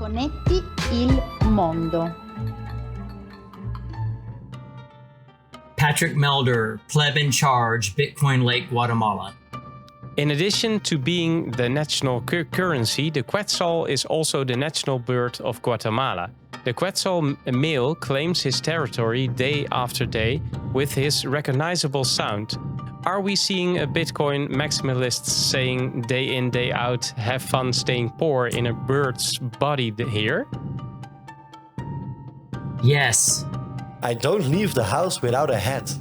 Connetti il mondo. Patrick Melder, pleb in charge, Bitcoin Lake, Guatemala. In addition to being the national currency, the quetzal is also the national bird of Guatemala. The quetzal male claims his territory day after day with his recognizable sound. Are we seeing a Bitcoin maximalist saying day in, day out, have fun staying poor in a bird's body here? Yes. I don't leave the house without a hat.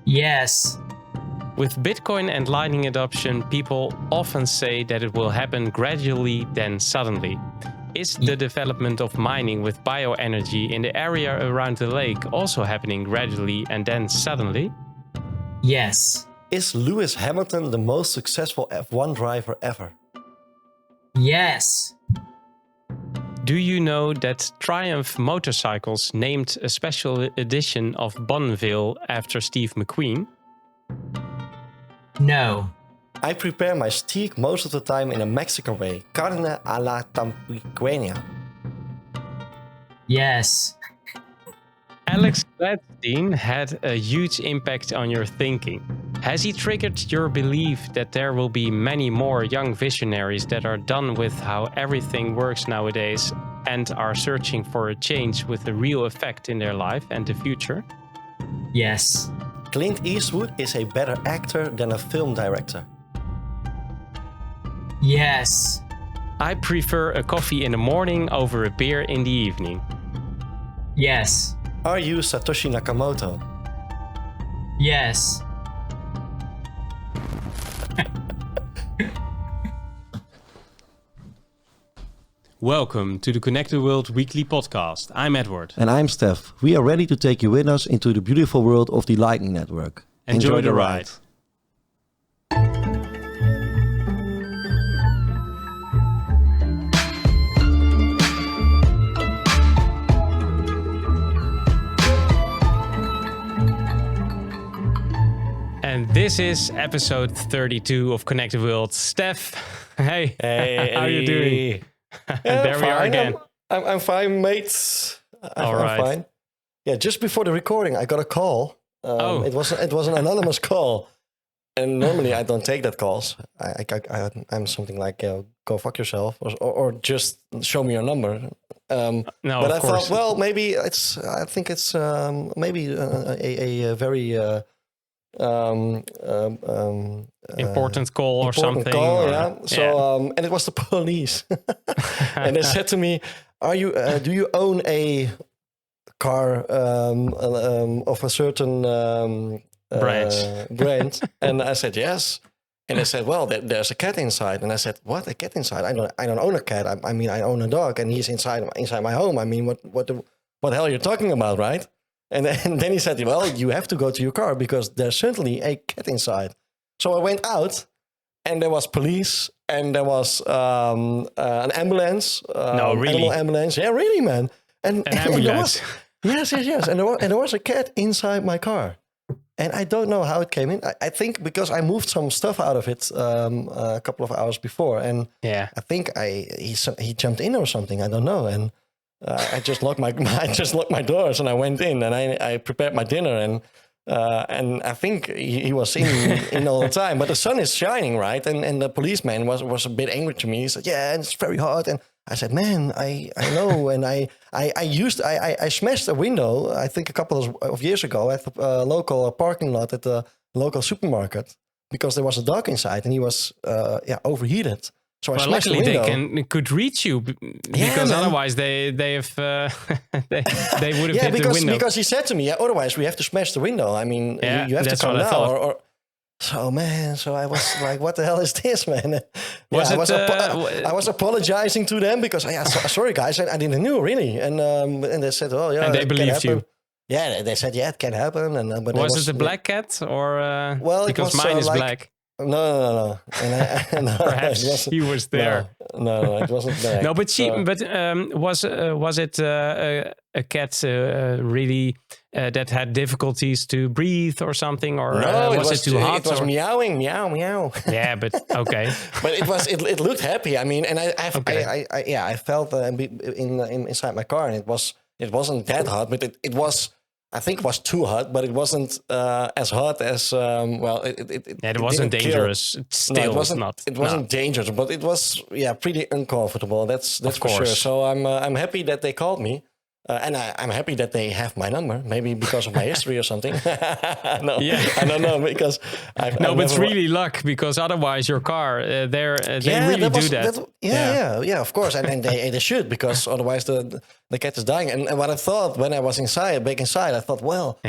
Yes. With Bitcoin and Lightning adoption, people often say that it will happen gradually, then suddenly. Is the development of mining with bioenergy in the area around the lake also happening gradually and then suddenly? Yes. Is Lewis Hamilton the most successful F1 driver ever? Yes. Do you know that Triumph Motorcycles named a special edition of Bonneville after Steve McQueen? No. I prepare my steak most of the time in a Mexican way, carne a la tampiqueña. Yes. Alex Gladstein had a huge impact on your thinking. Has he triggered your belief that there will be many more young visionaries that are done with how everything works nowadays and are searching for a change with a real effect in their life and the future? Yes. Clint Eastwood is a better actor than a film director. Yes. I prefer a coffee in the morning over a beer in the evening. Yes. Are you Satoshi Nakamoto? Yes. Welcome to the Connected World Weekly Podcast. I'm Edward. And I'm Stef. We are ready to take you with us into the beautiful world of the Lightning Network. Enjoy the ride. And this is episode 32 of Connected World. Stef, hey, how are you doing? There we are again. I'm fine, mates. All right. I'm fine. Yeah, just before the recording, I got a call. It was an anonymous call, and normally I don't take that calls. I'm something like go fuck yourself, or just show me your number. No, but of I course. thought, well, maybe it's. I think it's maybe a very important call or important something. call, or, yeah. So and it was the police, and they said to me, "Are you? Do you own a car of a certain brand?" And I said yes. And they said, "Well, there's a cat inside." And I said, "What? A cat inside? I don't own a cat. I mean, I own a dog, and he's inside my home. I mean, what the hell are you talking about, right?" And then he said, "Well, you have to go to your car because there's certainly a cat inside." So I went out, and there was police, and there was an ambulance. No, really? Animal ambulance. Yeah, really, man. And An ambulance. Yes. And there was a cat inside my car. And I don't know how it came in. I think because I moved some stuff out of it a couple of hours before. And Yeah. I think he jumped in or something. I don't know. And I just locked my doors and I went in and I prepared my dinner and I think he was in all the time. But the sun is shining, right? And the policeman was a bit angry to me. He said, "Yeah, it's very hot." And I said, "Man, I know." And I smashed a window, I think a couple of years ago at the local parking lot at the local supermarket because there was a dog inside and he was overheated. So I smashed luckily the window. they could reach you because otherwise they have they would have hit the window. Because he said to me, "Yeah, otherwise we have to smash the window. I mean, you have to come now." So I was like, "What the hell is this, man?" I was apologizing to them because sorry guys, I didn't know really, and they said, "Oh yeah," and they believed you. Yeah, they said, "Yeah, it can happen." And but was it a black cat or well, because it was, mine is black. No. And no, Perhaps he was there. No, it wasn't there. No, but was it a cat really that had difficulties to breathe or something, or no, was it too hot? It was meowing, meow. Yeah, but okay. But it looked happy. I mean, and I felt inside my car, and it wasn't that hot, but it was. I think it was too hot, but it wasn't as hot as it wasn't dangerous. It wasn't dangerous, but it was pretty uncomfortable. That's for sure. So I'm happy that they called me, and I'm happy that they have my number. Maybe because of my history or something. No, I don't know because but it's really luck, because otherwise your car they really do that. Yeah, of course, and they should, because otherwise the cat is dying. And what I thought when I was back inside, I thought, well,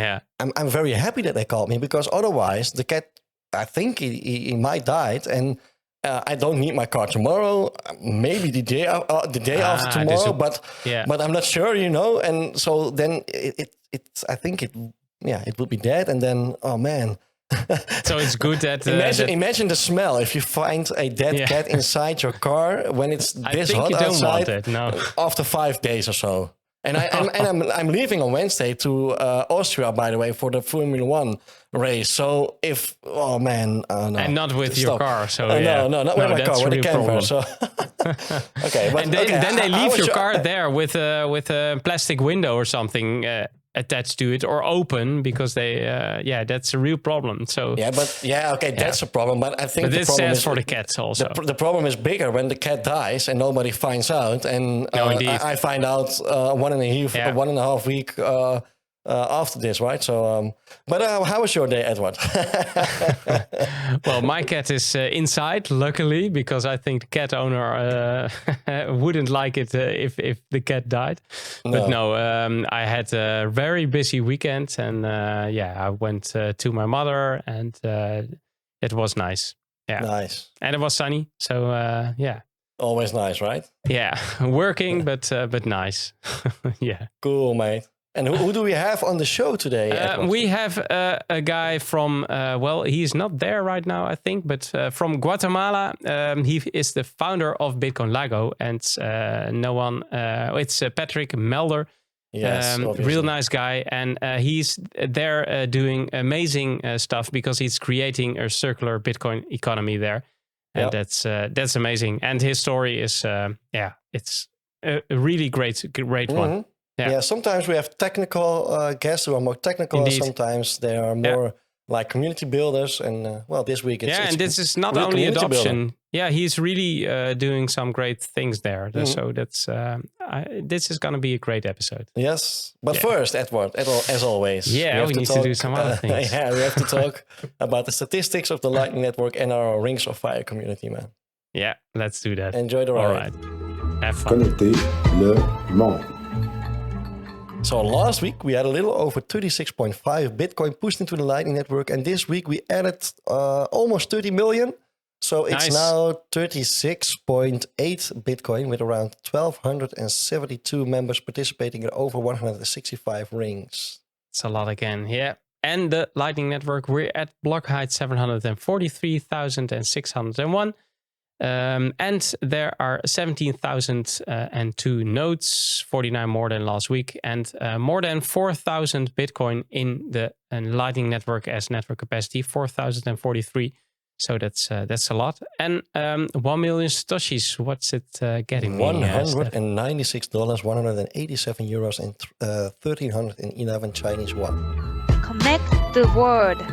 I'm very happy that they called me, because otherwise the cat, I think he might die, and I don't need my car tomorrow. Maybe the day after tomorrow, but I'm not sure, And so then I think it would be dead, and then oh man. So it's good that imagine the smell if you find a dead cat inside your car when it's this hot outside. I think you don't want it, no. After 5 days or so. And I'm leaving on Wednesday to Austria, by the way, for the Formula One race. So no. And not with your car, so no, not with my car, with the camper. So okay, but and then they leave your car there with a plastic window or something attached to it, or open, because they that's a real problem. So that's a problem, but I think this is for the cats also. The problem is bigger when the cat dies and nobody finds out, and I find out 1.5 week after this, right? So but how was your day, Edward? Well, my cat is inside, luckily, because I think the cat owner wouldn't like it if the cat died. No. But no, I had a very busy weekend, and I went to my mother, and it was nice. Yeah, nice, and it was sunny, so always nice, right? Yeah, working, but nice. Yeah, cool, mate. And who do we have on the show today? We have a guy from, he's not there right now, I think, but from Guatemala. He is the founder of Bitcoin Lago, and it's Patrick Melder. Yes, real nice guy, and he's there doing amazing stuff, because he's creating a circular Bitcoin economy there, and that's amazing. And his story is, it's a really great one. Yeah, sometimes we have technical guests who are more technical. Indeed. Sometimes they are more like community builders. And this week it's and this is not only adoption. Builder. Yeah, he's really doing some great things there. So that's this is going to be a great episode. Yes, but first, Edward, as always, we need to do some other things. We have to talk about the statistics of the Lightning Network and our Rings of Fire community, man. Yeah, let's do that. Enjoy the ride. All right, have fun. Connecter le monde. So last week we had a little over 36.5 Bitcoin pushed into the Lightning Network, and this week we added almost 30 million. So it's now 36.8 Bitcoin, with around 1,272 members participating in over 165 rings. It's a lot again, yeah. And the Lightning Network, we're at block height 743,601. And there are 17,002 nodes, 49 more than last week, and more than 4,000 Bitcoin in the Lightning Network as network capacity, 4,043. So that's a lot. And 1 million satoshis. What's it getting? $196, 187 euros, and 1,311 Chinese yuan. Connect the world.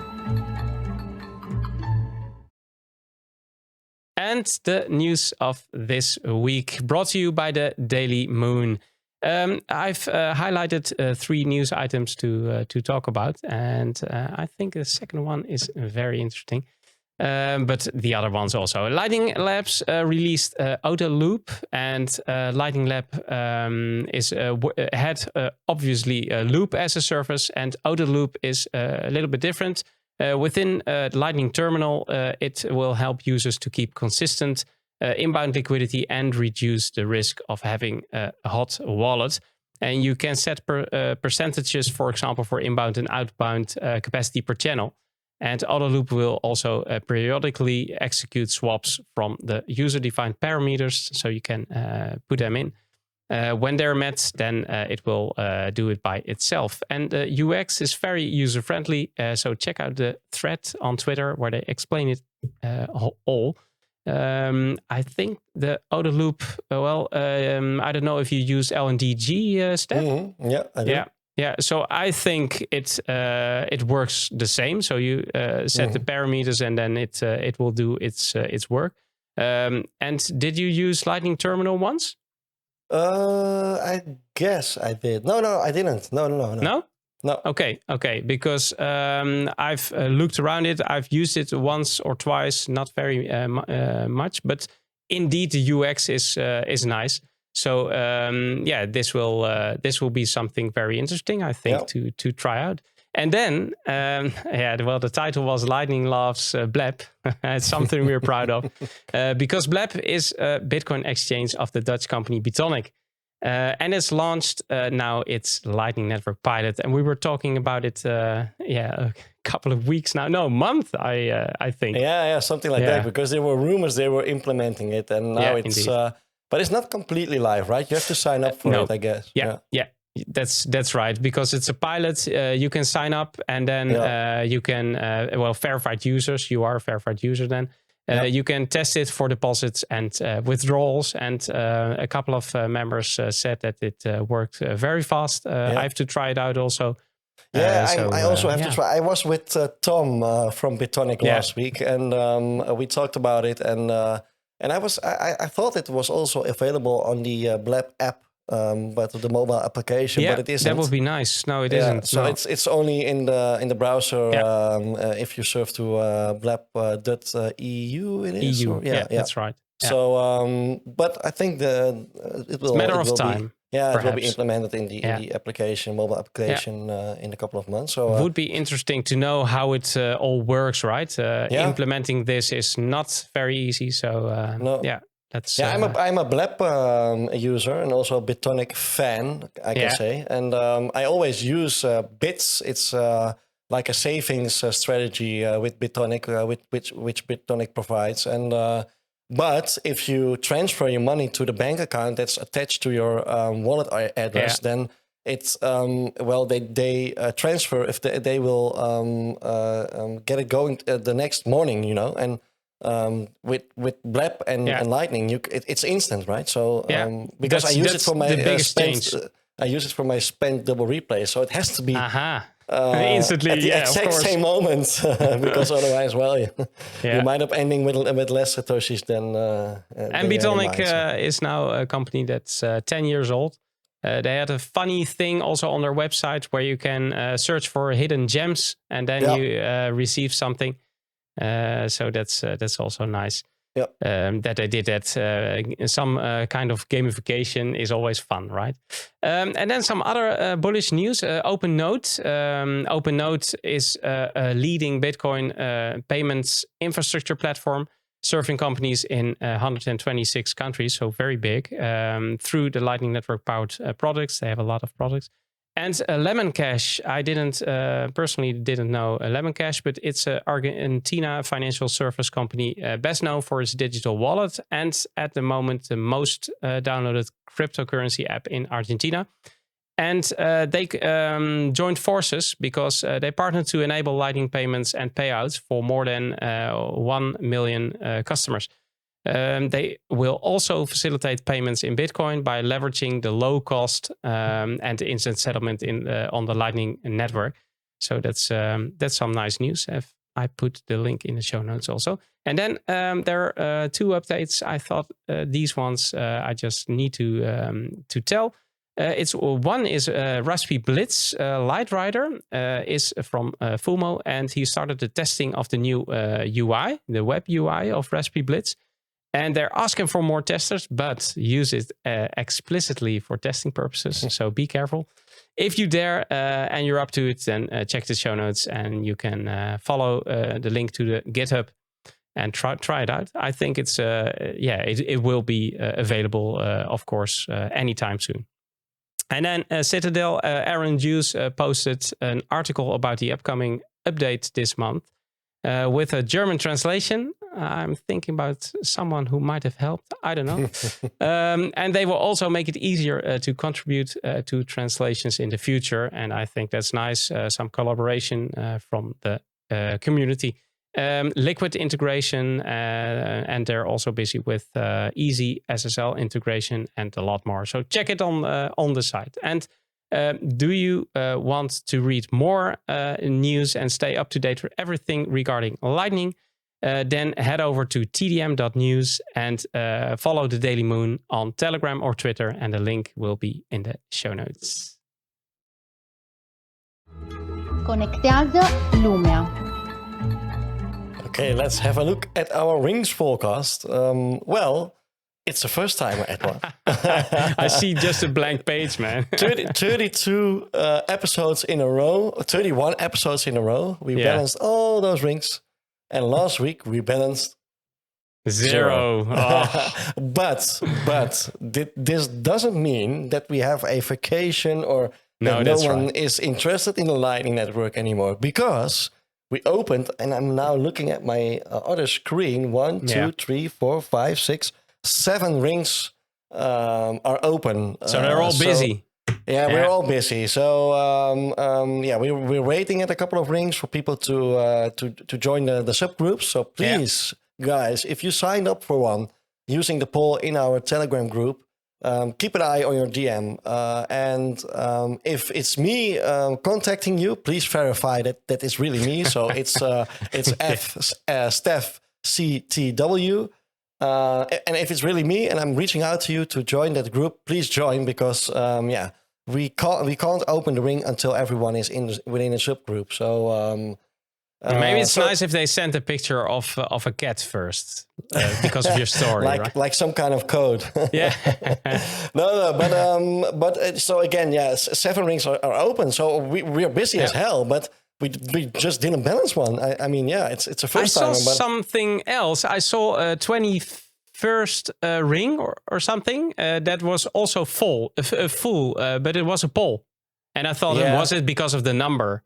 And the news of this week, brought to you by the Daily Moon. I've highlighted 3 news items to talk about, and I think the second one is very interesting. But the other ones also. Lightning Labs released Auto Loop, and Lightning Lab had obviously Loop as a service, and Auto Loop is a little bit different. Within Lightning Terminal, it will help users to keep consistent inbound liquidity and reduce the risk of having a hot wallet. And you can set percentages, for example, for inbound and outbound capacity per channel. And Autoloop will also periodically execute swaps from the user-defined parameters, so you can put them in. When they're met, then it will do it by itself. And the UX is very user-friendly, so check out the thread on Twitter where they explain it all. I think the Autoloop, I don't know if you use LNDG, Stef? Mm-hmm. Yeah, I do. Yeah, so I think it works the same. So you set the parameters and then it will do its work. And did you use Lightning Terminal once? I guess I did. No, I didn't. No. No? Okay. Because I've looked around it. I've used it once or twice, not very much, but indeed the UX is nice. So this will be something very interesting, I think, to try out. And then, the title was Lightning Loves Blab. It's something we're proud of. Because Blab is a Bitcoin exchange of the Dutch company Bitonic. And it's launched now its Lightning Network pilot. And we were talking about it, a couple of weeks now. No, month, I think. Yeah, something like that. Because there were rumors they were implementing it. And now it's... but it's not completely live, right? You have to sign up for it, I guess. Yeah. That's right, because it's a pilot. You can sign up and then you can, verified users. You are a verified user then. You can test it for deposits and withdrawals. And a couple of members said that it worked very fast. I have to try it out also. I also have to try. I was with Tom from Bitonic last week, and we talked about it. And I thought it was also available on the Blab app. But the mobile application, but it isn't. That would be nice. No, it isn't. So it's only in the browser. If you surf to blab.eu, it is. EU. That's right. So, but I think it will. It's a matter of time. It will be implemented in the application, mobile application, in a couple of months. So it would be interesting to know how it all works. Right? Implementing this is not very easy. So I'm a Blab user and also a Bitonic fan, I can say. And I always use Bits. It's like a savings strategy with Bitonic, which Bitonic provides. And but if you transfer your money to the bank account that's attached to your wallet address, then it's they transfer if they will get it going the next morning, and. With Blab and Lightning, it's instant, right? So because I use it for my spent double replay, so it has to be instantly at the exact same moment, because otherwise, you might up ending with less satoshis than. And Bitonic is now a company that's 10 years old. They had a funny thing also on their website where you can search for hidden gems and then you receive something. So that's also nice. That they did that. Some kind of gamification is always fun, right? And then some other bullish news. OpenNode. OpenNode is a leading Bitcoin payments infrastructure platform, serving companies in 126 countries, so very big. Through the Lightning Network powered products, they have a lot of products. And Lemon Cash, I personally didn't know Lemon Cash, but it's an Argentina financial service company, best known for its digital wallet, and at the moment the most downloaded cryptocurrency app in Argentina. And they joined forces because they partnered to enable Lightning payments and payouts for more than 1 million customers. They will also facilitate payments in Bitcoin by leveraging the low cost and the instant settlement on the Lightning network. So that's some nice news. I put the link in the show notes also. And then there are two updates. I thought these ones I just need to tell. One is Raspberry Blitz Light Rider is from Fumo, and he started the testing of the new UI, the web UI of Raspberry Blitz. And they're asking for more testers, but use it explicitly for testing purposes. So be careful. If you dare and you're up to it, then check the show notes and you can follow the link to the GitHub and try it out. I think it's it will be available, of course, anytime soon. And then Citadel, Aaron Hughes posted an article about the upcoming update this month. with a German translation. I'm thinking about someone who might have helped. I don't know. And they will also make it easier to contribute to translations in the future. And I think that's nice. Some collaboration from the community. Liquid integration, and they're also busy with easy SSL integration and a lot more. So check it on the site. And do you want to read more news and stay up to date for everything regarding Lightning? Then head over to tdm.news and follow the Daily Moon on Telegram or Twitter, and the link will be in the show notes. Conectado Lumia. Okay, let's have a look at our rings forecast. Well, it's the first time at one. I see just a blank page, man. 32 episodes in a row, 31 episodes in a row. We balanced all those rings. And last week we balanced zero. Oh. But this doesn't mean that we have a vacation or that no one is interested in the Lightning Network anymore, because we opened, and I'm now looking at my other screen. 1, 2, 3, 4, 5, 6, 7 rings are open. So they're all busy. Yeah, we're all busy. So we're waiting at a couple of rings for people to join the subgroups. So please, guys, if you signed up for one using the poll in our Telegram group, keep an eye on your DM. And if it's me contacting you, please verify that it's really me. So it's Stef CTW. And if it's really me and I'm reaching out to you to join that group, please join, because we can't open the ring until everyone is within a subgroup. So maybe it's nice if they send a picture of a cat first, because of your story, like some kind of code. Yeah. but so again, 7 rings are open. So we're busy as hell, but we just didn't balance one. I mean, it's a first time. I saw something else. I saw a 21st ring or something that was also full, but it was a poll. And I thought, was it because of the number?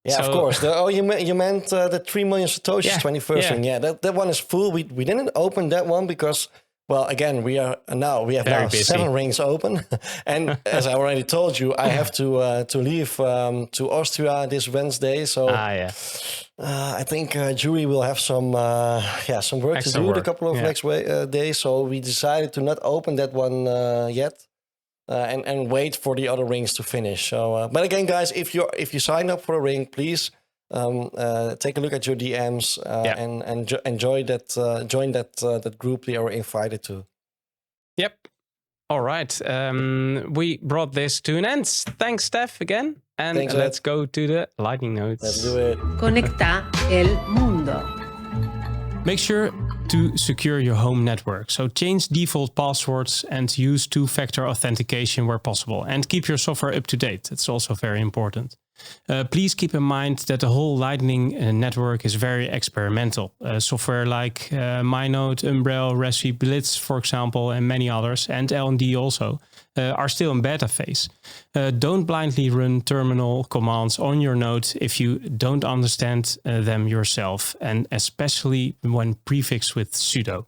Yeah, of course. You meant the 3 million Satoshis 21st ring. Yeah, that one is full. We didn't open that one because, well, again, we have now 7 rings open. And as I already told you, I have to leave to Austria this Wednesday. So I think Julie will have some work to do the couple of next days. So we decided to not open that one yet. And wait for the other rings to finish. So, but again, guys, if you sign up for a ring, please take a look at your DMs and enjoy that. Join that group they are invited to. Yep. All right. We brought this to an end. Thanks, Stef, again. And thanks, let's go to the lightning notes. Let's do it. Conecta el mundo. Make sure to secure your home network. So change default passwords and use 2-factor authentication where possible. And keep your software up to date. That's also very important. Please keep in mind that the whole Lightning network is very experimental. Software like Mynode, Umbrel, Raspberry Blitz, for example, and many others, and LND also, are still in beta phase. Don't blindly run terminal commands on your node if you don't understand them yourself, and especially when prefixed with sudo.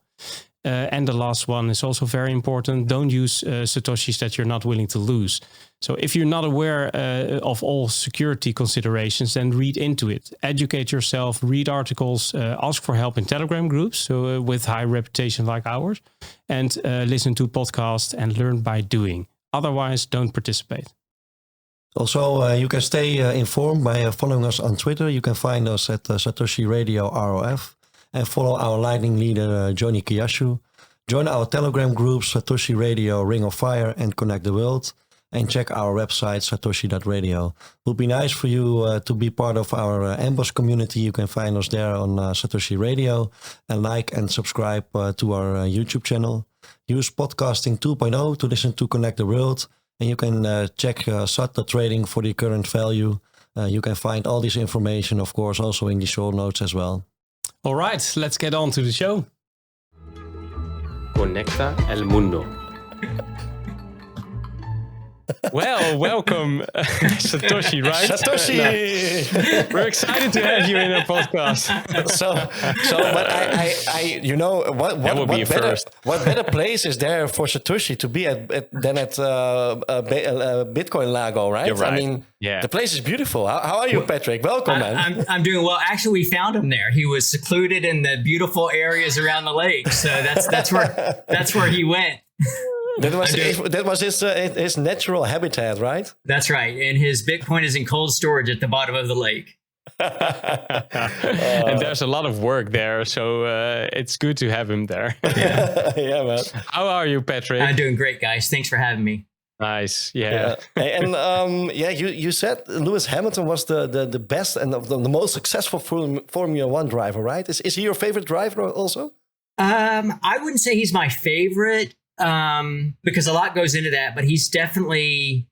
And the last one is also very important. Don't use Satoshis that you're not willing to lose. So if you're not aware of all security considerations, then read into it. Educate yourself, read articles, ask for help in Telegram groups with high reputation like ours, and listen to podcasts and learn by doing. Otherwise, don't participate. Also, you can stay informed by following us on Twitter. You can find us at Satoshi Radio ROF. And follow our Lightning leader, Jonī Kyasshu. Join our Telegram groups, Satoshi Radio, Ring of Fire, and Connect the World. And check our website, satoshi.radio. It would be nice for you to be part of our Amboss community. You can find us there on Satoshi Radio. And like and subscribe to our YouTube channel. Use Podcasting 2.0 to listen to Connect the World. And you can check SATA trading for the current value. You can find all this information, of course, also in the show notes as well. All right, let's get on to the show. Conecta el mundo. Well, welcome, Satoshi, right? Satoshi. No. We're excited to have you in our podcast. But I you know, what would be a better, first. what better place is there for Satoshi to be than at Bitcoin Lago, right? You're right. I mean, Yeah. the place is beautiful. How are you, Patrick? Welcome, man. I'm doing well. Actually, we found him there. He was secluded in the beautiful areas around the lake, so that's where he went. That was his natural habitat, right? That's right. And his Bitcoin is in cold storage at the bottom of the lake. And there's a lot of work there, so it's good to have him there. Yeah, man. How are you, Patrick? I'm doing great, guys. Thanks for having me. Nice. Yeah. And you said Lewis Hamilton was the best and the most successful Formula One driver, right? Is he your favorite driver also? I wouldn't say he's my favorite because a lot goes into that, but he's definitely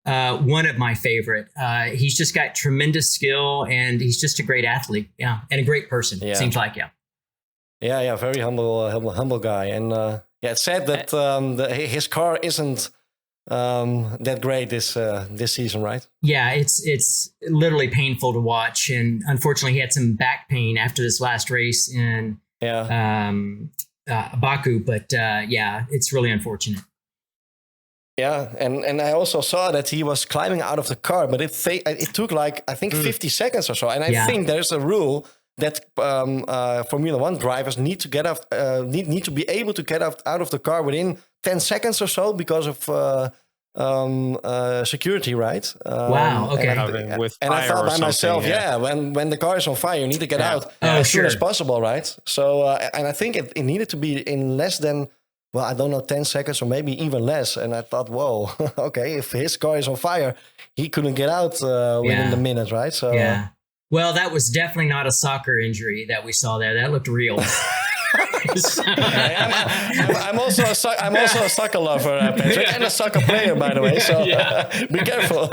one of my favorite. He's just got tremendous skill, and he's just a great athlete. Yeah, and a great person. Yeah. Seems like Yeah, very humble guy. And it's sad that his car isn't that great this season, right? Yeah, it's literally painful to watch, and unfortunately, he had some back pain after this last race in Baku. But yeah, it's really unfortunate. Yeah, and I also saw that he was climbing out of the car, but it took like I think 50 seconds or so. And I think there's a rule that Formula One drivers need to get off, need to be able to get out of the car within 10 seconds or so because of security, right? Wow. Okay. And I thought by myself, when the car is on fire, you need to get out as soon as possible, right? So and I think it needed to be in less than, well, I don't know, 10 seconds or maybe even less. And I thought, whoa, okay, if his car is on fire, he couldn't get out within the minute, right? So yeah. Well, that was definitely not a soccer injury that we saw there. That looked real. I'm also a soccer lover, Patrick, and a soccer player, by the way. So be careful.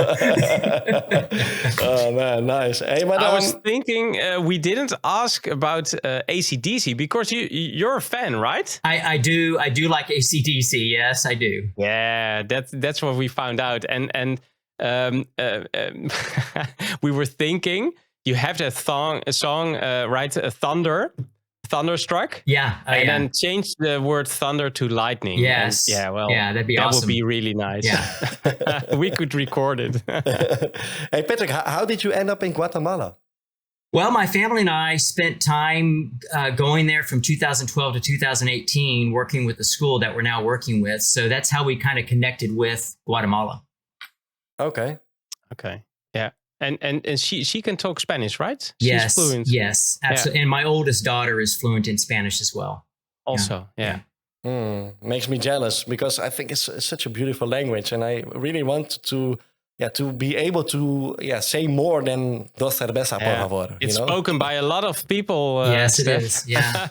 Oh man, nice. Hey, but I was thinking we didn't ask about AC/DC because you're a fan, right? I do like AC/DC. Yes, I do. Yeah, that's what we found out, and we were thinking. You have that song, right? Thunderstruck. Yeah. And then change the word thunder to lightning. Yes. And that'd be awesome. That would be really nice. Yeah. We could record it. Hey, Patrick, how did you end up in Guatemala? Well, my family and I spent time going there from 2012 to 2018, working with the school that we're now working with. So that's how we kind of connected with Guatemala. Okay. Yeah. And she can talk Spanish, right? Yes, She's fluent. yes, absolutely. Yeah. And my oldest daughter is fluent in Spanish as well. Also, yeah. Makes me jealous because I think it's such a beautiful language, and I really want to be able to say more than dos cerveza, por favor. It's spoken by a lot of people. Yes, Stef. it is. Yeah,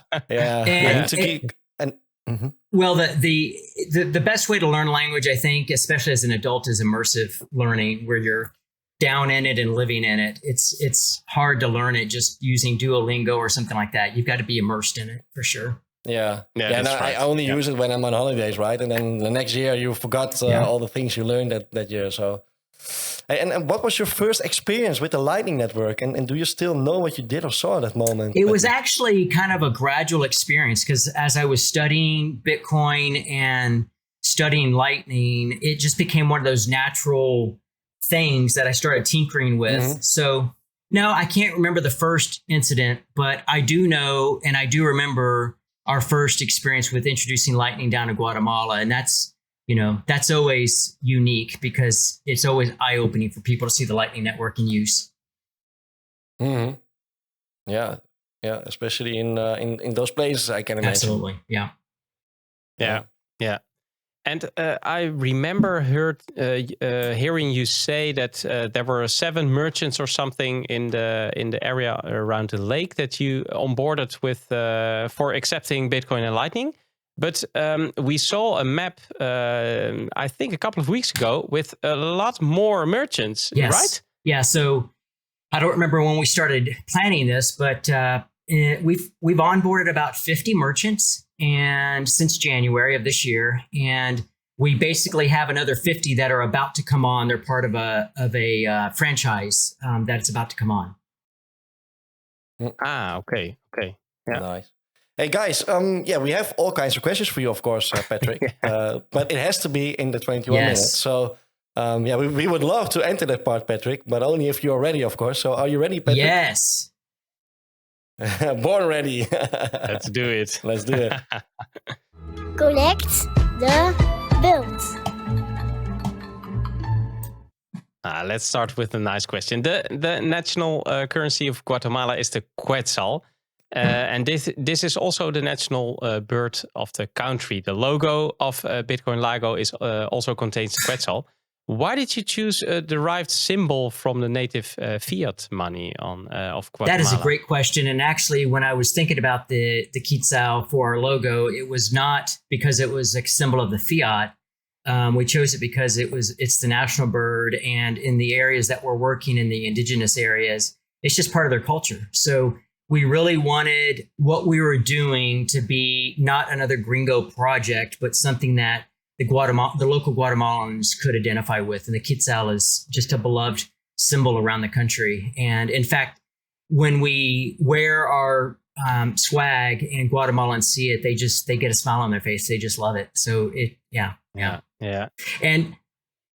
Well, the best way to learn language, I think, especially as an adult, is immersive learning, where you're down in it and living in it. It's hard to learn it just using Duolingo or something like that. You've got to be immersed in it for sure. Yeah. And I only use it when I'm on holidays, right? And then the next year you forgot all the things you learned that year. So, and what was your first experience with the Lightning Network? And do you still know what you did or saw at that moment? It was actually kind of a gradual experience because as I was studying Bitcoin and studying Lightning, it just became one of those natural things that I started tinkering with. Mm-hmm. So no, I can't remember the first incident, but I do know, and I do remember our first experience with introducing Lightning down to Guatemala. And that's always unique because it's always eye-opening for people to see the Lightning Network in use. Mm-hmm. Yeah. Especially in those places, I can imagine. Absolutely. Yeah. And I remember hearing you say that there were 7 merchants or something in the area around the lake that you onboarded with for accepting Bitcoin and Lightning. But we saw a map, I think a couple of weeks ago, with a lot more merchants, right? Yeah. So I don't remember when we started planning this, but we've onboarded about 50 merchants, and since January of this year, and we basically have another 50 that are about to come on. They're part of a franchise that's about to come on. Okay. Yeah. Nice. Hey guys, we have all kinds of questions for you, of course, Patrick. But it has to be in the 21 minutes. So we would love to enter that part, Patrick, but only if you're ready, of course. So are you ready, Patrick? Yes. Born ready. Let's do it. Let's do it. Collect the birds. Let's start with a nice question. The national currency of Guatemala is the quetzal. And this is also the national bird of the country. The logo of Bitcoin Lago is also contains the quetzal. Why did you choose a derived symbol from the native fiat money of Guatemala? That is a great question. And actually, when I was thinking about the quetzal for our logo, it was not because it was a symbol of the fiat. We chose it because it's the national bird, and in the areas that we're working in, the indigenous areas, it's just part of their culture. So we really wanted what we were doing to be not another gringo project, but something that the local Guatemalans could identify with. And the quetzal is just a beloved symbol around the country. And in fact, when we wear our swag and Guatemalans see it, they get a smile on their face. They just love it. So yeah. And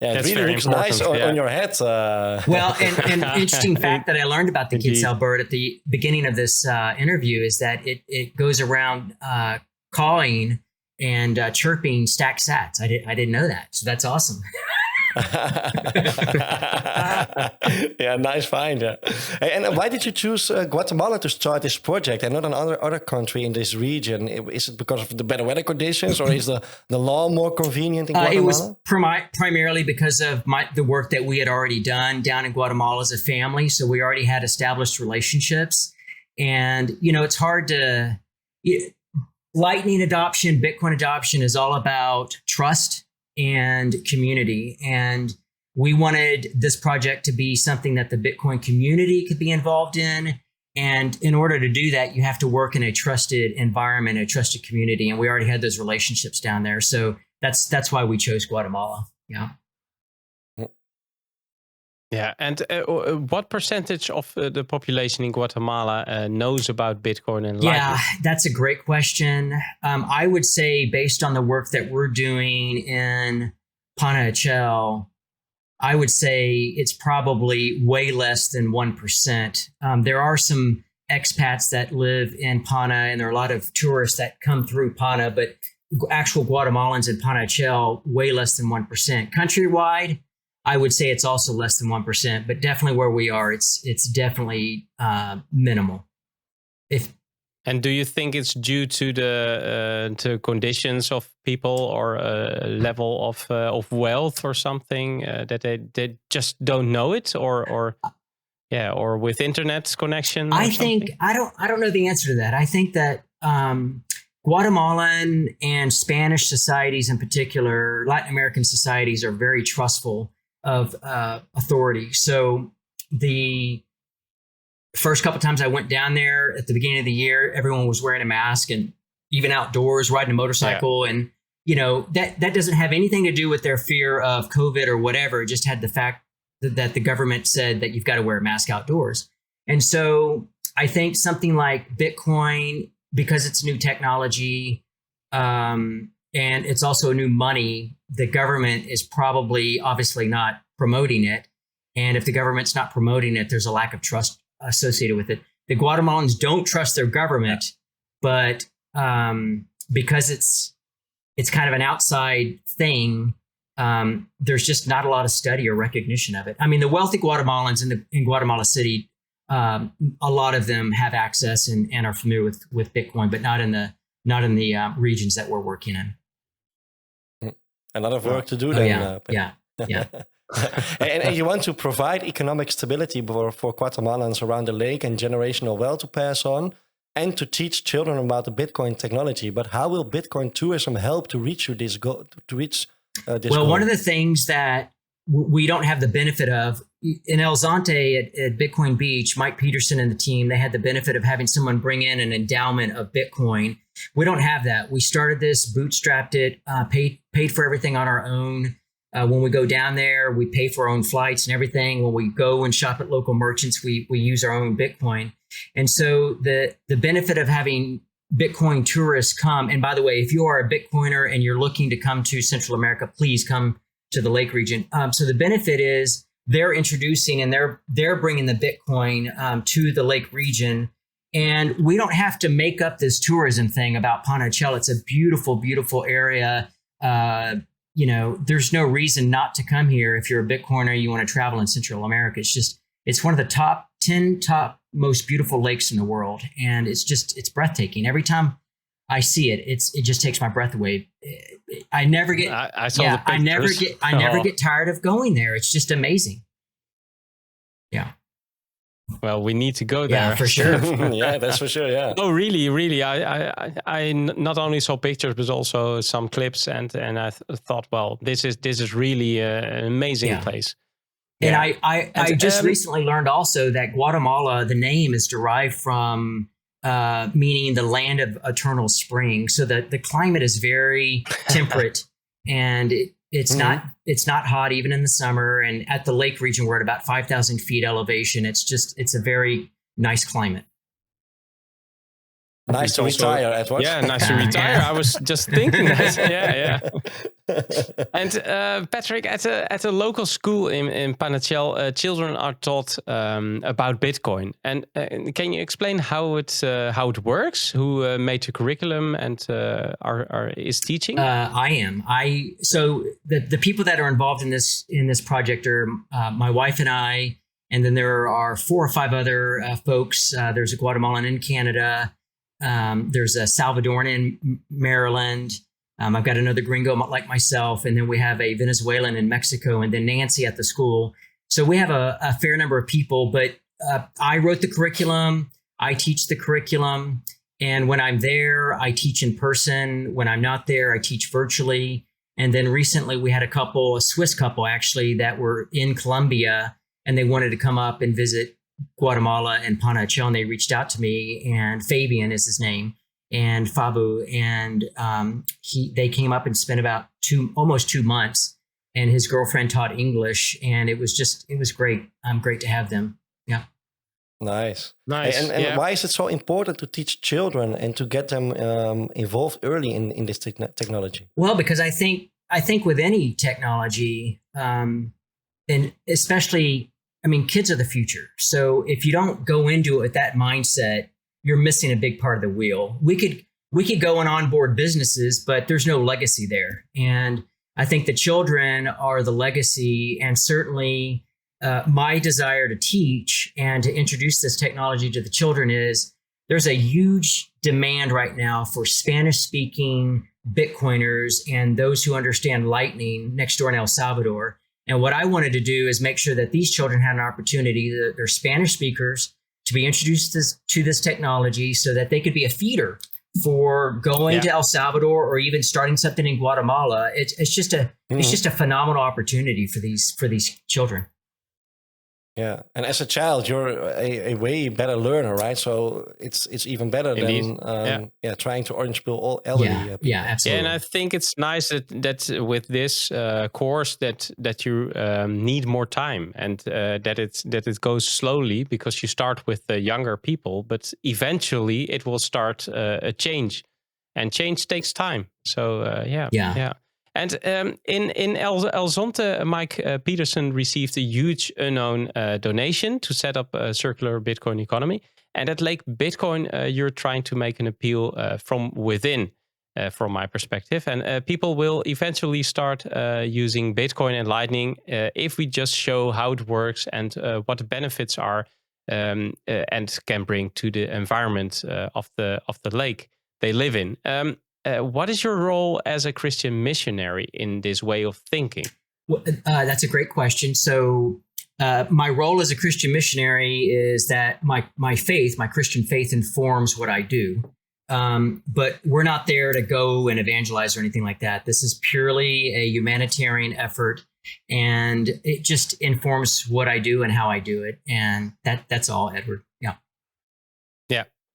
it really looks nice on your head. Well, and an interesting fact that I learned about the quetzal bird at the beginning of this interview is that it goes around calling and chirping stacked sats. I didn't know that. So that's awesome. Yeah, nice find. Yeah. And why did you choose Guatemala to start this project and not another country in this region? Is it because of the better weather conditions, or is the law more convenient in Guatemala? It was primarily because of the work that we had already done down in Guatemala as a family. So we already had established relationships, and it's hard to Lightning adoption, Bitcoin adoption is all about trust and community. And we wanted this project to be something that the Bitcoin community could be involved in. And in order to do that, you have to work in a trusted environment, a trusted community. And we already had those relationships down there. So that's why we chose Guatemala. Yeah. Yeah. And what percentage of the population in Guatemala knows about Bitcoin and Lightning? Yeah, that's a great question. I would say based on the work that we're doing in Panajachel, I would say it's probably way less than 1%. There are some expats that live in Pana, and there are a lot of tourists that come through Pana, but actual Guatemalans in Panajachel, way less than 1%. Countrywide, I would say it's also less than 1%, but definitely where we are, it's definitely minimal. And do you think it's due to the to conditions of people, or a level of wealth or something that they just don't know it, or with internet connection? I don't know the answer to that. I think that Guatemalan and Spanish societies in particular, Latin American societies, are very trustful of authority. So the first couple of times I went down there at the beginning of the year, everyone was wearing a mask, and even outdoors riding a motorcycle. Yeah. And, that doesn't have anything to do with their fear of COVID or whatever. It just had the fact that the government said that you've got to wear a mask outdoors. And so I think something like Bitcoin, because it's new technology, and it's also new money, the government is probably obviously not promoting it. And if the government's not promoting it, there's a lack of trust associated with it. The Guatemalans don't trust their government, but because it's kind of an outside thing, there's just not a lot of study or recognition of it. I mean, the wealthy Guatemalans in Guatemala City, a lot of them have access and are familiar with Bitcoin, but not in the regions that we're working in. A lot of work to do then. Yeah. And you want to provide economic stability for Guatemalans around the lake and generational wealth to pass on, and to teach children about the Bitcoin technology. But how will Bitcoin tourism help to reach this goal? Well, one of the things that we don't have the benefit of in El Zonte at Bitcoin Beach, Mike Peterson and the team, they had the benefit of having someone bring in an endowment of Bitcoin. We don't have that. We started this, bootstrapped it, paid for everything on our own. When we go down there, we pay for our own flights and everything. When we go and shop at local merchants, we use our own Bitcoin. And so the benefit of having Bitcoin tourists come, and by the way, if you are a Bitcoiner and you're looking to come to Central America, please come to the Lake region. So the benefit is they're introducing and they're bringing the Bitcoin to the Lake region. And we don't have to make up this tourism thing about Panajachel. It's a beautiful, beautiful area. There's no reason not to come here if you're a Bitcoiner, you want to travel in Central America. It's one of the top 10 most beautiful lakes in the world. And it's breathtaking. Every time I see it, it just takes my breath away. I never get, I never get tired of going there. It's just amazing. Yeah. Well, we need to go there. Yeah, for sure. Yeah, that's for sure. Yeah. Oh, really. I not only saw pictures, but also some clips, and I thought, well, this is really an amazing place. And I just recently learned also that Guatemala, the name is derived from meaning the land of eternal spring. So the climate is very temperate, and it's not hot even in the summer. And at the lake region, we're at about 5,000 feet elevation. It's a very nice climate. Nice to retire, Edward. Yeah, nice to retire. I was just thinking that. Yeah. And Patrick, at a local school in Panajachel, children are taught about Bitcoin. And can you explain how it works? Who made the curriculum and is teaching? I am. So the people that are involved in this project are my wife and I, and then there are 4 or 5 other folks. There's a Guatemalan in Canada. There's a Salvadoran in Maryland. I've got another gringo like myself, and then we have a Venezuelan in Mexico, and then Nancy at the school. So we have a fair number of people, but I wrote the curriculum. I teach the curriculum. And when I'm there, I teach in person. When I'm not there, I teach virtually. And then recently we had a Swiss couple actually, that were in Colombia, and they wanted to come up and visit Guatemala and Panajachel, and they reached out to me, and Fabian is his name, and Fabu, and they came up and spent about almost 2 months, and his girlfriend taught English, and it was great. Great to have them. Yeah. Nice. And why is it so important to teach children and to get them involved early in this technology? Well, because I think with any technology, and especially, kids are the future. So if you don't go into it with that mindset, you're missing a big part of the wheel. We could go and onboard businesses, but there's no legacy there. And I think the children are the legacy, and certainly my desire to teach and to introduce this technology to the children is there's a huge demand right now for Spanish-speaking Bitcoiners and those who understand Lightning next door in El Salvador. And what I wanted to do is make sure that these children had an opportunity, that they're Spanish speakers, to be introduced to this technology so that they could be a feeder for going to El Salvador or even starting something in Guatemala. It's just a phenomenal opportunity for these children. Yeah, and as a child, you're a way better learner, right? So it's even better than trying to orange pill all elderly people. Yeah, absolutely. Yeah, and I think it's nice that with this course that you need more time, and that it goes slowly, because you start with the younger people, but eventually it will start a change, and change takes time. So yeah. And in El Zonte, Mike Peterson received a huge unknown donation to set up a circular Bitcoin economy. And at Lake Bitcoin, you're trying to make an appeal from within, from my perspective. And people will eventually start using Bitcoin and Lightning if we just show how it works and what the benefits are and can bring to the environment of the lake they live in. What is your role as a Christian missionary in this way of thinking? Well, that's a great question. So my role as a Christian missionary is that my Christian faith informs what I do. But we're not there to go and evangelize or anything like that. This is purely a humanitarian effort and it just informs what I do and how I do it. And that's all, Edward. Yeah.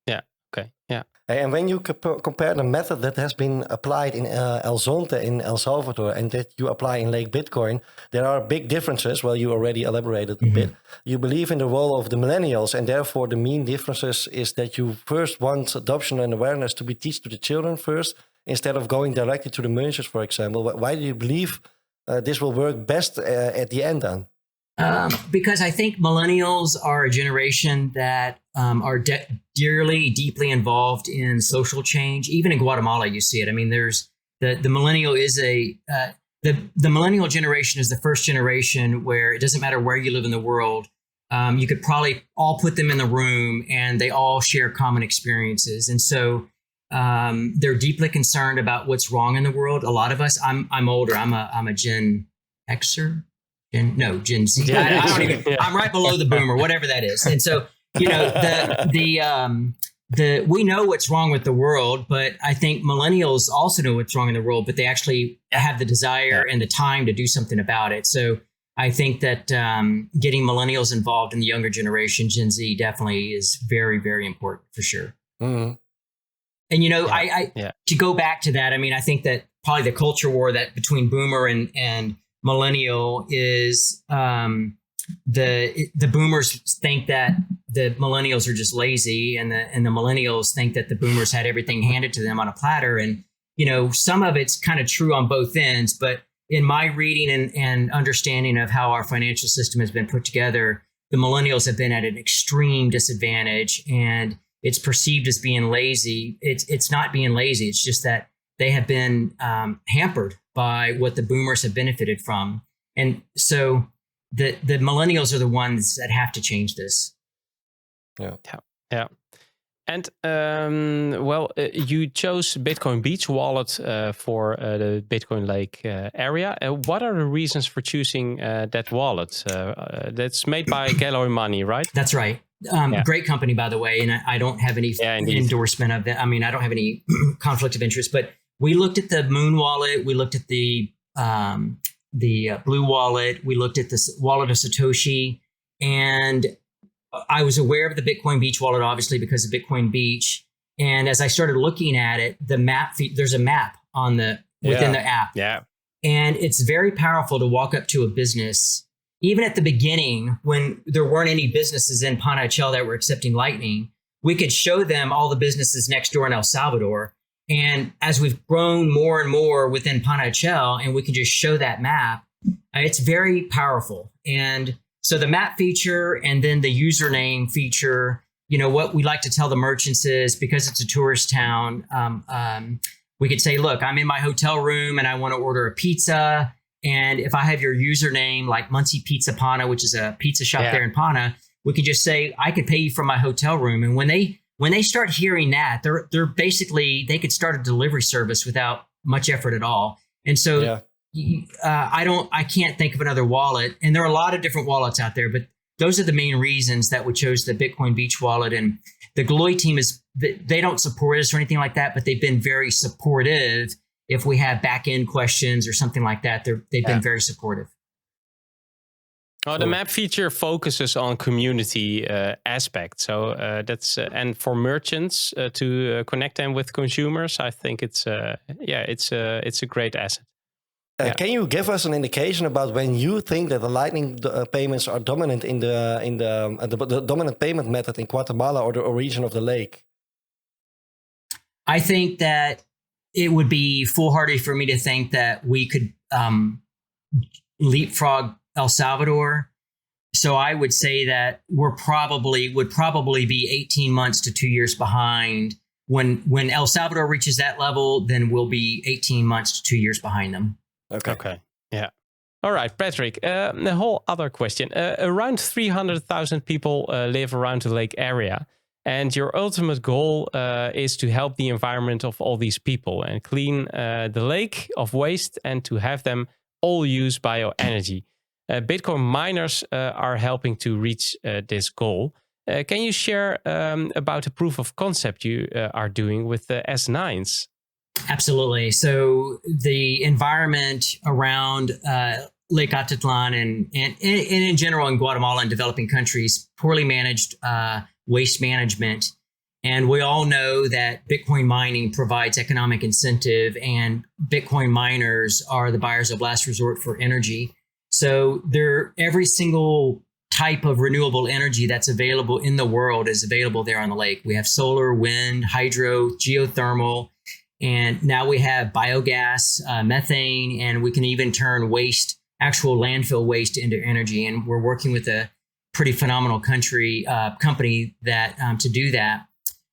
Yeah. Okay. Yeah. And when you compare the method that has been applied in El Zonte in El Salvador and that you apply in Lake Bitcoin, there are big differences. Well, you already elaborated a bit. You believe in the role of the millennials, and therefore the main differences is that you first want adoption and awareness to be taught to the children first, instead of going directly to the merchants, for example. Why do you believe this will work best at the end then? Because I think millennials are a generation that are deeply involved in social change. Even in Guatemala, you see it. I mean, there's the millennial is the millennial generation is the first generation where it doesn't matter where you live in the world. You could probably all put them in the room and they all share common experiences. And so they're deeply concerned about what's wrong in the world. A lot of us, I'm older. I'm a Gen Xer. Gen Z. I don't even. I'm right below the boomer, whatever that is. And so, you know, we know what's wrong with the world, but I think millennials also know what's wrong in the world, but they actually have the desire and the time to do something about it. So I think that getting millennials involved in the younger generation, Gen Z, definitely is very, very important for sure. Mm-hmm. And you know, to go back to that, I mean, I think that probably the culture war that between boomer and millennial is the boomers think that the millennials are just lazy, and the millennials think that the boomers had everything handed to them on a platter. And you know, some of it's kind of true on both ends, but in my reading and understanding of how our financial system has been put together, the millennials have been at an extreme disadvantage, and it's perceived as being lazy. It's not being lazy. It's just that they have been hampered by what the boomers have benefited from. And so the millennials are the ones that have to change this. Yeah. And you chose Bitcoin Beach wallet for the Bitcoin Lake area. What are the reasons for choosing that wallet? That's made by Galloy Money, right? That's right. Great company, by the way. And I don't have any endorsement of that. I mean, I don't have any conflict of interest, but we looked at the Moon wallet. We looked at the Blue wallet. We looked at this wallet of Satoshi, and I was aware of the Bitcoin Beach wallet, obviously, because of Bitcoin Beach. And as I started looking at it, the map there's a map on within the app. Yeah. And it's very powerful to walk up to a business, even at the beginning when there weren't any businesses in Panajachel that were accepting Lightning. We could show them all the businesses next door in El Salvador. And as we've grown more and more within Panajachel, and we can just show that map, it's very powerful. And so the map feature and then the username feature, you know, what we like to tell the merchants is, because it's a tourist town, we could say, look, I'm in my hotel room and I want to order a pizza. And if I have your username, like Muncie Pizza Pana, which is a pizza shop there in Pana, we could just say, I could pay you from my hotel room. And when they start hearing that, they're basically, they could start a delivery service without much effort at all. And so I can't think of another wallet. And there are a lot of different wallets out there, but those are the main reasons that we chose the Bitcoin Beach wallet. And the Galloy team they don't support us or anything like that, but they've been very supportive. If we have back end questions or something like that, they've been very supportive. Oh, the map feature focuses on community aspect. So that's and for merchants to connect them with consumers, I think it's a great asset. Can you give us an indication about when you think that the Lightning payments are dominant in the dominant payment method in Guatemala or the region of the lake? I think that it would be foolhardy for me to think that we could leapfrog El Salvador. So I would say that would probably be 18 months to 2 years behind. When El Salvador reaches that level, then we'll be 18 months to 2 years behind them. Okay. Yeah. All right, Patrick. A whole other question. Around 300,000 people live around the lake area, and your ultimate goal is to help the environment of all these people and clean the lake of waste and to have them all use bioenergy. Bitcoin miners are helping to reach this goal. Can you share about a proof of concept you are doing with the S9s? Absolutely. So the environment around Lake Atitlan and in general in Guatemala and developing countries, poorly managed waste management. And we all know that Bitcoin mining provides economic incentive, and Bitcoin miners are the buyers of last resort for energy. So every single type of renewable energy that's available in the world is available there on the lake. We have solar, wind, hydro, geothermal, and now we have biogas, methane, and we can even turn waste, actual landfill waste, into energy. And we're working with a pretty phenomenal company that to do that.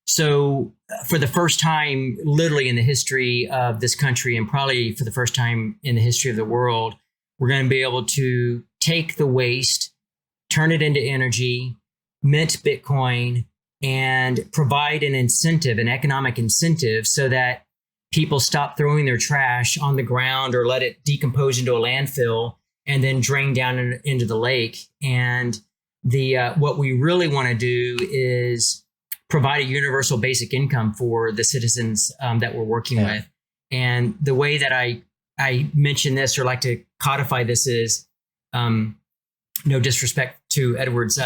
So for the first time, literally in the history of this country, and probably for the first time in the history of the world, we're going to be able to take the waste, turn it into energy, mint Bitcoin, and provide an incentive, an economic incentive, so that people stop throwing their trash on the ground or let it decompose into a landfill and then drain down into the lake. And what we really want to do is provide a universal basic income for the citizens that we're working with. And the way that I mention this or like to codify this is, no disrespect to Edward's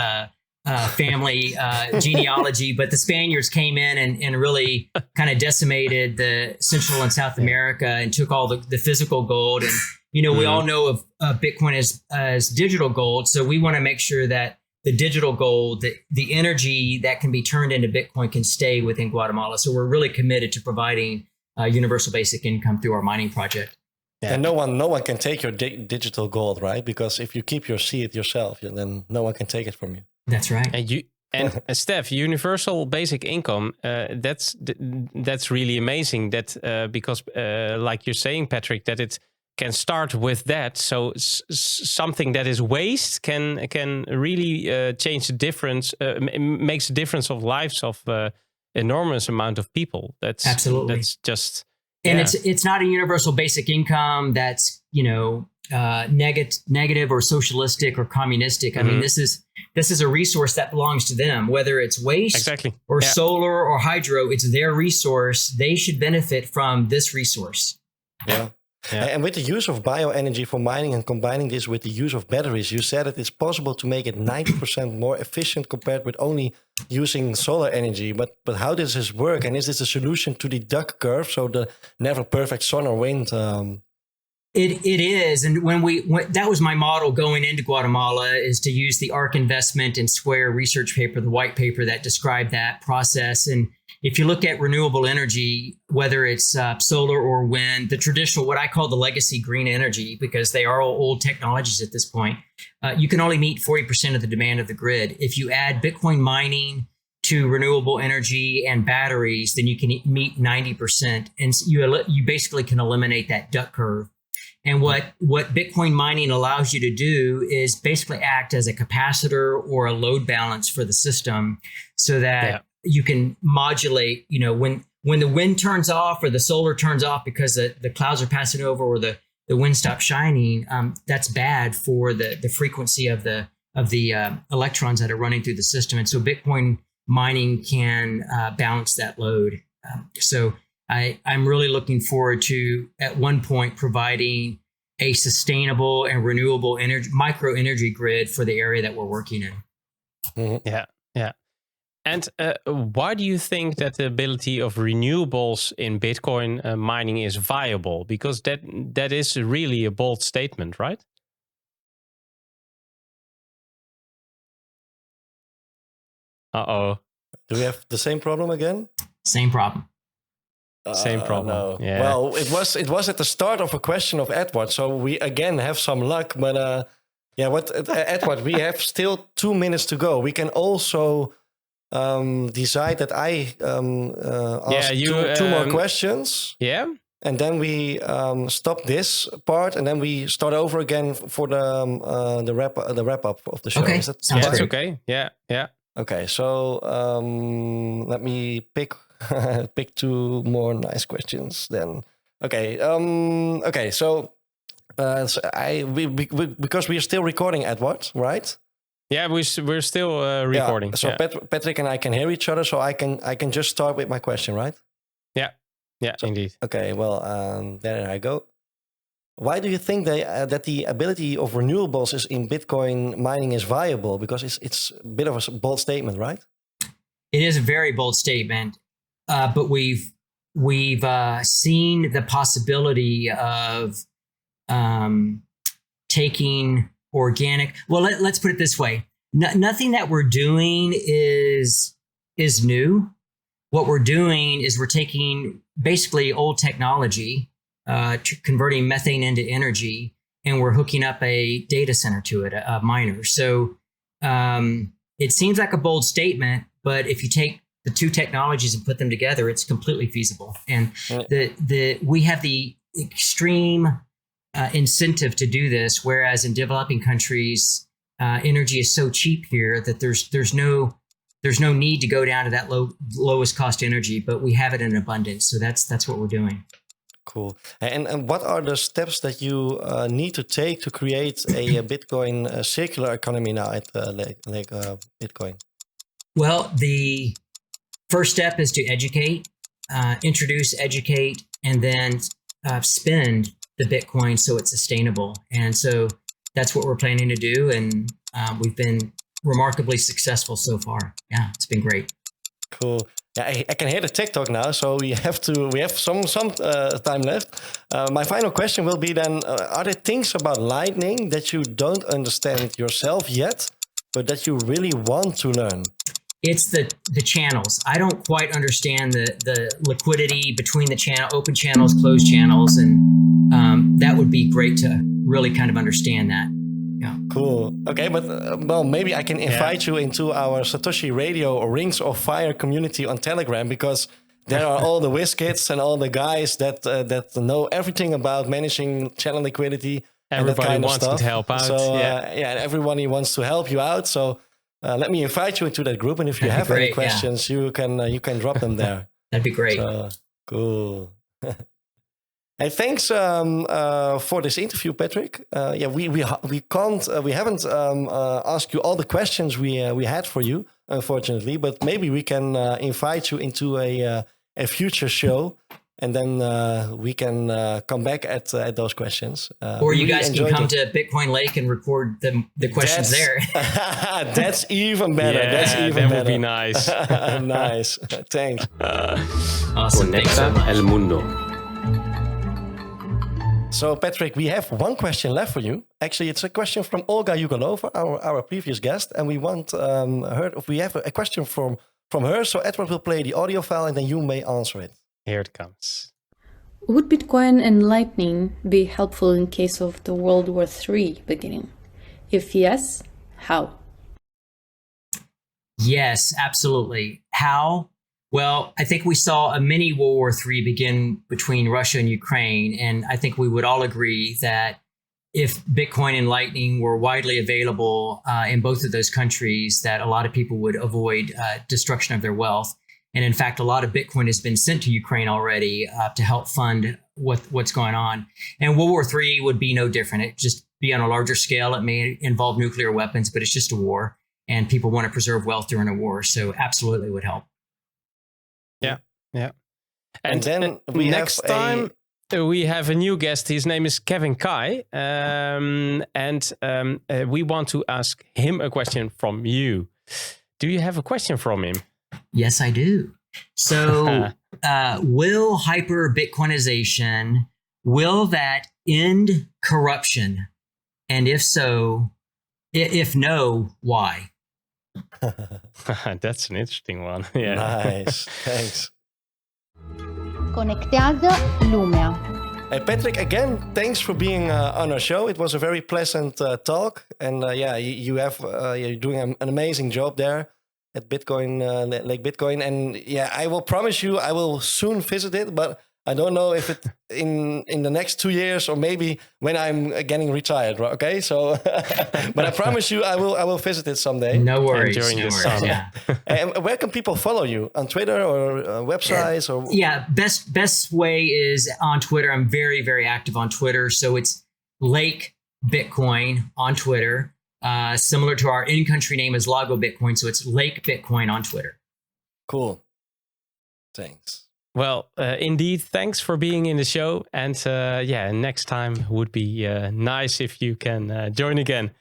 family genealogy, but the Spaniards came in and really kind of decimated the Central and South America and took all the physical gold. And, we all know of Bitcoin as digital gold. So we want to make sure that the digital gold, the energy that can be turned into Bitcoin can stay within Guatemala. So we're really committed to providing universal basic income through our mining project. Yeah. And no one can take your digital gold, right? Because if you keep your seed yourself, then no one can take it from you. That's right. And Stef, universal basic income, that's really amazing. That because like you're saying, Patrick, that it can start with that. So something that is waste can really change the difference, makes a difference of lives of enormous amount of people. Absolutely. That's just. And it's not a universal basic income that's negative or socialistic or communistic. Mm-hmm. I mean, this is a resource that belongs to them, whether it's waste or solar or hydro. It's their resource. They should benefit from this resource. Yeah. And with the use of bioenergy for mining and combining this with the use of batteries, you said that it's possible to make it 90% more efficient compared with only using solar energy. But how does this work? And is this a solution to the duck curve, so the never perfect sun or wind? It is. And when that was my model going into Guatemala, is to use the ARC investment and Square research paper, the white paper that described that process. And if you look at renewable energy, whether it's solar or wind, the traditional, what I call the legacy green energy, because they are all old technologies at this point, you can only meet 40% of the demand of the grid. If you add Bitcoin mining to renewable energy and batteries, then you can meet 90%. And you basically can eliminate that duck curve. And what Bitcoin mining allows you to do is basically act as a capacitor or a load balance for the system, so that you can modulate, when the wind turns off or the solar turns off because the clouds are passing over or the wind stops shining, that's bad for the frequency of the electrons that are running through the system. And so Bitcoin mining can balance that load. So I'm really looking forward to, at one point, providing a sustainable and renewable energy, micro energy grid for the area that we're working in. Mm-hmm. Yeah. And why do you think that the ability of renewables in Bitcoin mining is viable? Because that is really a bold statement, right? Uh-oh. Do we have the same problem again? Same problem. Same problem. No. Yeah. Well, it was at the start of a question of Edward, so we again have some luck. But Edward, we have still 2 minutes to go. We can also decide that I ask two more questions. Yeah. And then we stop this part, and then we start over again for the wrap up of the show. Okay. Is that That's okay. Yeah. Okay. So let me pick two more nice questions then. Okay. So because we are still recording, Edward, right? Yeah, we're still recording. Yeah. So Patrick and I can hear each other, so I can just start with my question, right? Yeah, indeed. Okay, well, there I go. Why do you think that the ability of renewables is in Bitcoin mining is viable? Because it's a bit of a bold statement, right? It is a very bold statement, but we've seen the possibility of taking organic. Well, let's put it this way: nothing that we're doing is new. What we're doing is we're taking basically old technology, converting methane into energy, and we're hooking up a data center to it, a miner. So it seems like a bold statement, but if you take the two technologies and put them together, it's completely feasible. And we have the extreme incentive to do this, whereas in developing countries, energy is so cheap here that there's no need to go down to that lowest cost energy, but we have it in abundance. So that's what we're doing. Cool. And what are the steps that you need to take to create a Bitcoin circular economy now at like Bitcoin? Well, the first step is to educate, introduce, educate, and then spend the Bitcoin so it's sustainable. And so that's what we're planning to do. And we've been remarkably successful so far. Yeah, it's been great. Cool. Yeah, I can hear the TikTok now, so we have some time left. My final question will be then: are there things about Lightning that you don't understand yourself yet, but that you really want to learn? It's the channels. I don't quite understand the liquidity between the open channels, closed channels, and that would be great to really kind of understand that. Yeah. Cool. Okay, but well, maybe I can invite you into our Satoshi Radio or Rings of Fire community on Telegram, because there are all the WizKids and all the guys that know everything about managing channel liquidity. Everybody and that kind wants of stuff. to help out. So everybody wants to help you out. So let me invite you into that group, and if you have any questions, you can drop them there. That'd be great. So, cool. Hey, thanks for this interview, Patrick. We haven't asked you all the questions we had for you, unfortunately, but maybe we can invite you into a future show, and then we can come back at those questions. Or you guys can come to Bitcoin Lake and record the questions there. That's even better. Yeah, that's even that better. would be nice. Nice. Thanks. Awesome. Thanks so much. El Mundo. So, Patrick, we have one question left for you. Actually, it's a question from Olga Yugalova, our previous guest, and we want we have a question from her. So, Edward will play the audio file, and then you may answer it. Here it comes. Would Bitcoin and Lightning be helpful in case of the World War III beginning? If yes, how? Yes, absolutely. How? Well, I think we saw a mini World War III begin between Russia and Ukraine. And I think we would all agree that if Bitcoin and Lightning were widely available in both of those countries, that a lot of people would avoid destruction of their wealth. And in fact, a lot of Bitcoin has been sent to Ukraine already to help fund what's going on. And World War III would be no different. It'd just be on a larger scale. It may involve nuclear weapons, but it's just a war. And people want to preserve wealth during a war. So absolutely would help. Yeah. And then we next time we have a new guest. His name is Kevin Kai. We want to ask him a question from you. Do you have a question from him? Yes, I do. So will hyper-Bitcoinization, will that end corruption? And if so, if no, why? That's an interesting one. Yeah. Nice. Thanks. Conectează lumea. Hey, Patrick, again, thanks for being on our show. It was a very pleasant talk. And you're doing an amazing job there at Bitcoin, Lake Bitcoin. And yeah, I will promise you, I will soon visit it, but I don't know if it in the next 2 years or maybe when I'm getting retired. Okay, so but I promise you, I will visit it someday. No worries. During the worries. summer. Yeah. And where can people follow you, on Twitter or websites or? Yeah, best way is on Twitter. I'm very, very active on Twitter. So it's Lake Bitcoin on Twitter. Similar to our in-country name is Lago Bitcoin. So it's Lake Bitcoin on Twitter. Cool. Thanks. Well, indeed, thanks for being in the show. And next time would be nice if you can join again.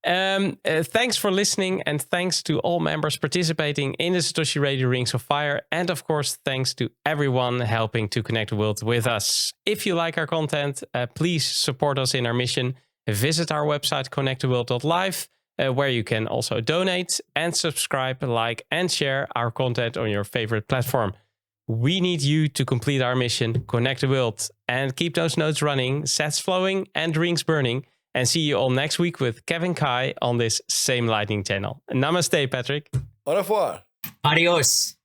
Thanks for listening, and thanks to all members participating in the Satoshi Radio Rings of Fire. And of course, thanks to everyone helping to connect the world with us. If you like our content, please support us in our mission. Visit our website, connecttheworld.live, where you can also donate and subscribe, like, and share our content on your favorite platform. We need you to complete our mission, connect the world, and keep those nodes running, sats flowing, and rings burning. And see you all next week with Kevin Kai on this same Lightning channel. Namaste, Patrick. Au revoir. Adios.